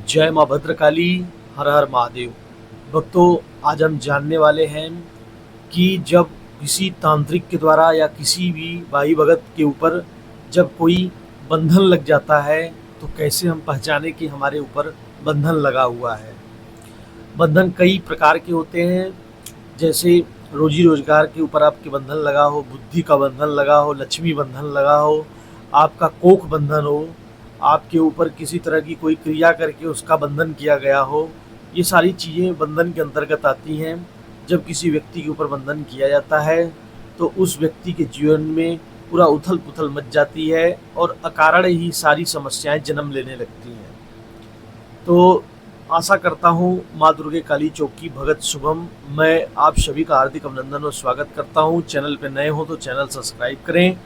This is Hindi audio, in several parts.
जय माँ भद्रकाली, हर हर महादेव। भक्तों, आज हम जानने वाले हैं कि जब किसी तांत्रिक के द्वारा या किसी भी भाई भगत के ऊपर जब कोई बंधन लग जाता है तो कैसे हम पहचाने कि हमारे ऊपर बंधन लगा हुआ है। बंधन कई प्रकार के होते हैं, जैसे रोजी रोजगार के ऊपर आपके बंधन लगा हो, बुद्धि का बंधन लगा हो, लक्ष्मी बंधन लगा हो, आपका कोख बंधन हो, आपके ऊपर किसी तरह की कोई क्रिया करके उसका बंधन किया गया हो। ये सारी चीज़ें बंधन के अंतर्गत आती हैं। जब किसी व्यक्ति के ऊपर बंधन किया जाता है तो उस व्यक्ति के जीवन में पूरा उथल पुथल मच जाती है और अकारण ही सारी समस्याएं जन्म लेने लगती हैं। तो आशा करता हूँ माँ दुर्गे काली चौक की भगत शुभम, मैं आप सभी का हार्दिक अभिनंदन और स्वागत करता हूँ। चैनल पर नए हो तो चैनल सब्सक्राइब करें,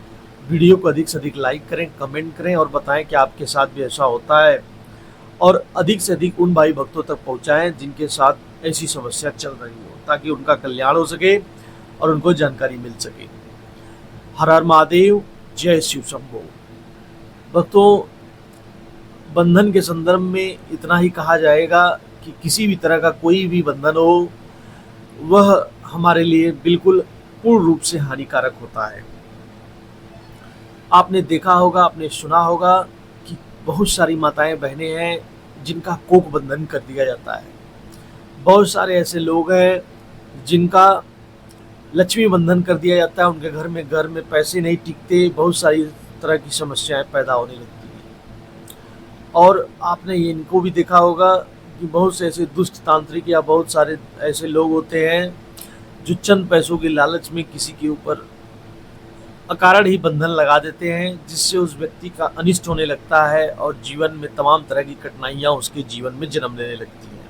वीडियो को अधिक से अधिक लाइक करें, कमेंट करें और बताएं कि आपके साथ भी ऐसा होता है, और अधिक से अधिक उन भाई भक्तों तक पहुंचाएं जिनके साथ ऐसी समस्या चल रही हो, ताकि उनका कल्याण हो सके और उनको जानकारी मिल सके। हर हर महादेव, जय शिव शंभो। भक्तों, बंधन के संदर्भ में इतना ही कहा जाएगा कि किसी भी तरह का कोई भी बंधन हो वह हमारे लिए बिल्कुल पूर्ण रूप से हानिकारक होता है। आपने देखा होगा, आपने सुना होगा कि बहुत सारी माताएं बहनें हैं जिनका कोख बंधन कर दिया जाता है। बहुत सारे ऐसे लोग हैं जिनका लक्ष्मी बंधन कर दिया जाता है, उनके घर में पैसे नहीं टिकते, बहुत सारी तरह की समस्याएं पैदा होने लगती हैं। और आपने इनको भी देखा होगा कि बहुत से ऐसे दुष्ट तांत्रिक या बहुत सारे ऐसे लोग होते हैं जो चंद पैसों के लालच में किसी के ऊपर अकारण ही बंधन लगा देते हैं, जिससे उस व्यक्ति का अनिष्ट होने लगता है और जीवन में तमाम तरह की कठिनाइयां उसके जीवन में जन्म लेने लगती हैं।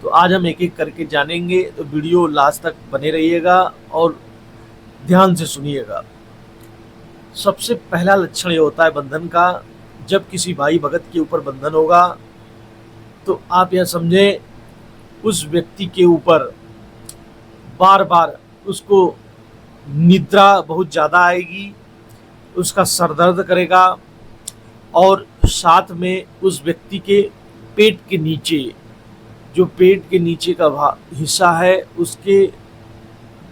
तो आज हम एक एक करके जानेंगे, तो वीडियो लास्ट तक बने रहिएगा और ध्यान से सुनिएगा। सबसे पहला लक्षण ये होता है बंधन का, जब किसी भाई भगत के ऊपर बंधन होगा तो आप यह समझें उस व्यक्ति के ऊपर बार बार उसको निद्रा बहुत ज़्यादा आएगी, उसका सर दर्द करेगा और साथ में उस व्यक्ति के पेट के नीचे, जो पेट के नीचे का हिस्सा है उसके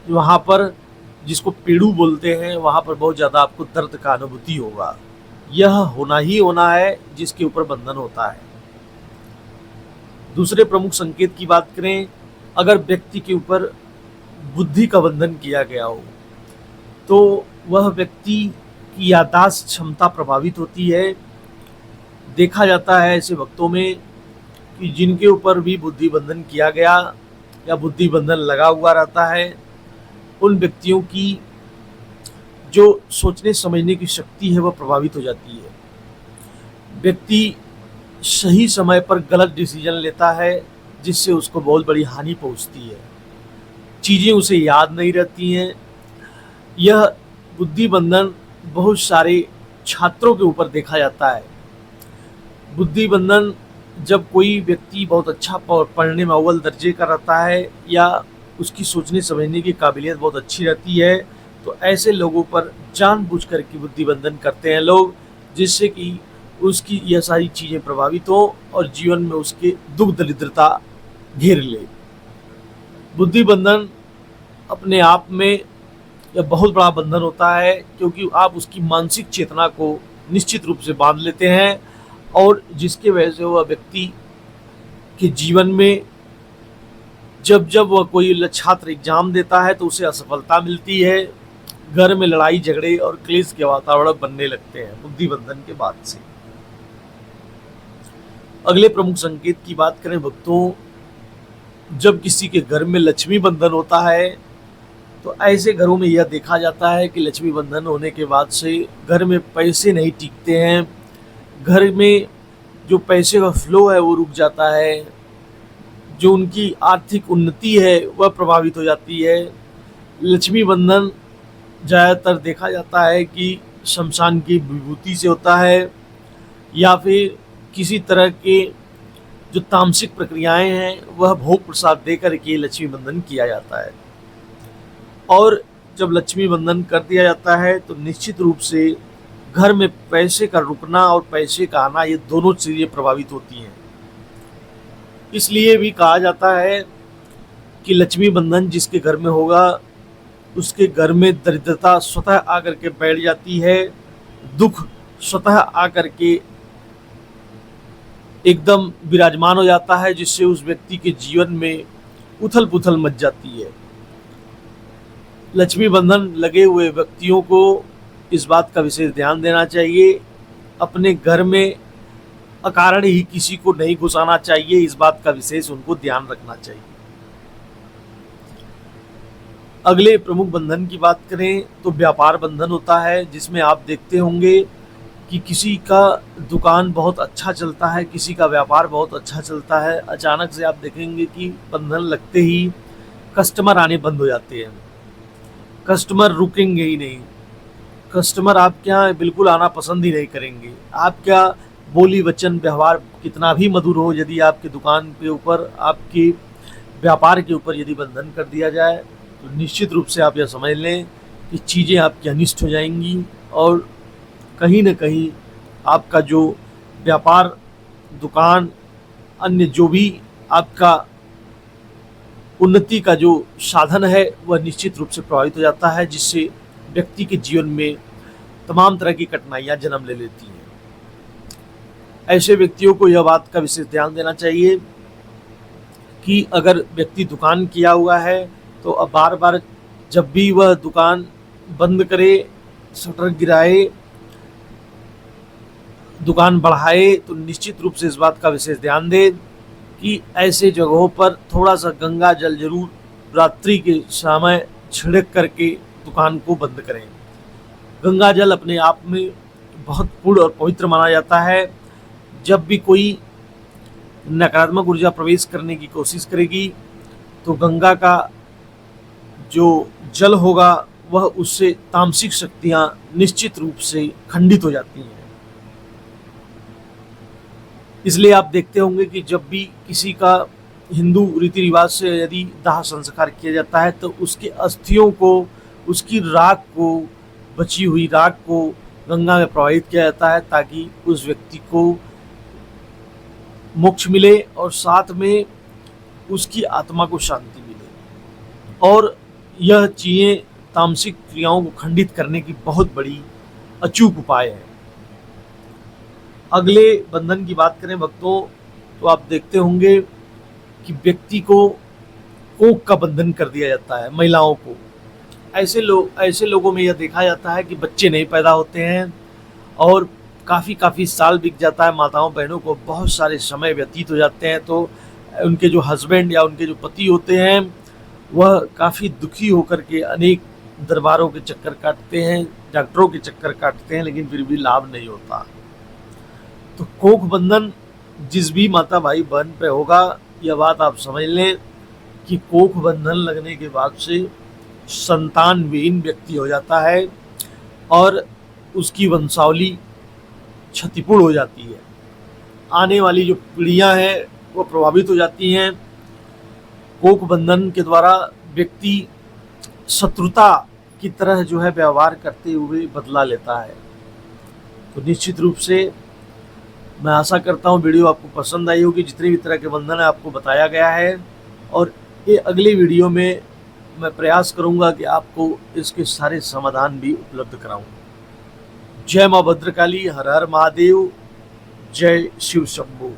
वहाँ पर, जिसको पेड़ू बोलते हैं, वहाँ पर बहुत ज़्यादा आपको दर्द का अनुभूति होगा। यह होना ही होना है जिसके ऊपर बंधन होता है। दूसरे प्रमुख संकेत की बात करें, अगर व्यक्ति के ऊपर बुद्धि का बंधन किया गया हो तो वह व्यक्ति की याददाश्त क्षमता प्रभावित होती है। देखा जाता है ऐसे वक्तों में कि जिनके ऊपर भी बुद्धि बंधन किया गया या बुद्धि बंधन लगा हुआ रहता है, उन व्यक्तियों की जो सोचने समझने की शक्ति है वह प्रभावित हो जाती है। व्यक्ति सही समय पर गलत डिसीजन लेता है, जिससे उसको बहुत बड़ी हानि पहुंचती है। चीज़ें उसे याद नहीं रहती हैं। यह बुद्धि बंधन बहुत सारे छात्रों के ऊपर देखा जाता है। बुद्धि बंधन जब कोई व्यक्ति बहुत अच्छा पढ़ने में अव्वल दर्जे का रहता है या उसकी सोचने समझने की काबिलियत बहुत अच्छी रहती है, तो ऐसे लोगों पर जानबूझ कर के बुद्धि बंधन करते हैं लोग, जिससे कि उसकी यह सारी चीज़ें प्रभावित हो और जीवन में उसके दुख दरिद्रता घेर ले। बुद्धि बंधन अपने आप में यह बहुत बड़ा बंधन होता है, क्योंकि आप उसकी मानसिक चेतना को निश्चित रूप से बांध लेते हैं और जिसके वजह से वह व्यक्ति के जीवन में जब जब वह कोई छात्र एग्जाम देता है तो उसे असफलता मिलती है। घर में लड़ाई झगड़े और क्लेश के वातावरण बनने लगते हैं बुद्धि बंधन के बाद से। अगले प्रमुख संकेत की बात करें भक्तों, जब किसी के घर में लक्ष्मी बंधन होता है तो ऐसे घरों में यह देखा जाता है कि लक्ष्मी बंधन होने के बाद से घर में पैसे नहीं टिकते हैं। घर में जो पैसे का फ्लो है वो रुक जाता है, जो उनकी आर्थिक उन्नति है वह प्रभावित हो जाती है। लक्ष्मी बंधन ज़्यादातर देखा जाता है कि शमशान की विभूति से होता है या फिर किसी तरह के जो तामसिक प्रक्रियाएं हैं वह भोग प्रसाद देकर के लक्ष्मी बंधन किया जाता है। और जब लक्ष्मी बंधन कर दिया जाता है तो निश्चित रूप से घर में पैसे का रुकना और पैसे का आना, ये दोनों चीज़ें प्रभावित होती हैं। इसलिए भी कहा जाता है कि लक्ष्मी बंधन जिसके घर में होगा उसके घर में दरिद्रता स्वतः आकर के बैठ जाती है, दुख स्वतः आकर के एकदम विराजमान हो जाता है, जिससे उस व्यक्ति के जीवन में उथल पुथल मच जाती है। लक्ष्मी बंधन लगे हुए व्यक्तियों को इस बात का विशेष ध्यान देना चाहिए, अपने घर में अकारण ही किसी को नहीं घुसाना चाहिए, इस बात का विशेष उनको ध्यान रखना चाहिए। अगले प्रमुख बंधन की बात करें तो व्यापार बंधन होता है, जिसमें आप देखते होंगे कि किसी का दुकान बहुत अच्छा चलता है, किसी का व्यापार बहुत अच्छा चलता है, अचानक से आप देखेंगे कि बंधन लगते ही कस्टमर आने बंद हो जाते हैं, कस्टमर रुकेंगे ही नहीं, कस्टमर आपके यहाँ बिल्कुल आना पसंद ही नहीं करेंगे। आपका बोली वचन व्यवहार कितना भी मधुर हो, यदि आपकी दुकान के ऊपर, आपके व्यापार के ऊपर यदि बंधन कर दिया जाए तो निश्चित रूप से आप यह समझ लें कि चीज़ें आपकी अनिष्ट हो जाएंगी और कहीं न कहीं आपका जो व्यापार, दुकान, अन्य जो भी आपका उन्नति का जो साधन है वह निश्चित रूप से प्रभावित हो जाता है, जिससे व्यक्ति के जीवन में तमाम तरह की कठिनाइयाँ जन्म ले लेती हैं। ऐसे व्यक्तियों को यह बात का विशेष ध्यान देना चाहिए कि अगर व्यक्ति दुकान किया हुआ है तो अब बार बार जब भी वह दुकान बंद करे, शटर गिराए, दुकान बढ़ाए, तो निश्चित रूप से इस बात का विशेष ध्यान दें कि ऐसे जगहों पर थोड़ा सा गंगा जल जरूर रात्रि के समय छिड़क करके दुकान को बंद करें। गंगा जल अपने आप में बहुत पूर्ण और पवित्र माना जाता है। जब भी कोई नकारात्मक ऊर्जा प्रवेश करने की कोशिश करेगी तो गंगा का जो जल होगा वह उससे तामसिक शक्तियाँ निश्चित रूप से खंडित हो जाती हैं। इसलिए आप देखते होंगे कि जब भी किसी का हिंदू रीति रिवाज से यदि दाह संस्कार किया जाता है तो उसके अस्थियों को, उसकी राख को, बची हुई राख को गंगा में प्रवाहित किया जाता है ताकि उस व्यक्ति को मोक्ष मिले और साथ में उसकी आत्मा को शांति मिले। और यह चीज़ें तामसिक क्रियाओं को खंडित करने की बहुत बड़ी अचूक उपाय है। अगले बंधन की बात करें भक्तों तो आप देखते होंगे कि व्यक्ति को कोख का बंधन कर दिया जाता है, महिलाओं को। ऐसे लोगों में यह देखा जाता है कि बच्चे नहीं पैदा होते हैं और काफ़ी साल बीत जाता है, माताओं बहनों को बहुत सारे समय व्यतीत हो जाते हैं, तो उनके जो हस्बैंड या उनके जो पति होते हैं वह काफ़ी दुखी होकर के अनेक दरबारों के चक्कर काटते हैं, डॉक्टरों के चक्कर काटते हैं, लेकिन फिर भी लाभ नहीं होता। तो कोख बंधन जिस भी माता भाई बहन पे होगा, यह बात आप समझ लें कि कोख बंधन लगने के बाद से संतान विहीन व्यक्ति हो जाता है और उसकी वंशावली क्षतिपूर्ण हो जाती है। आने वाली जो पीढ़ियां हैं वो प्रभावित हो जाती हैं। कोख बंधन के द्वारा व्यक्ति शत्रुता की तरह जो है व्यवहार करते हुए बदला लेता है। तो निश्चित रूप से मैं आशा करता हूँ वीडियो आपको पसंद आई होगी। जितने भी तरह के बंधन है आपको बताया गया है और ये अगले वीडियो में मैं प्रयास करूँगा कि आपको इसके सारे समाधान भी उपलब्ध कराऊँ। जय माँ भद्रकाली, हर हर महादेव, जय शिव शंभू।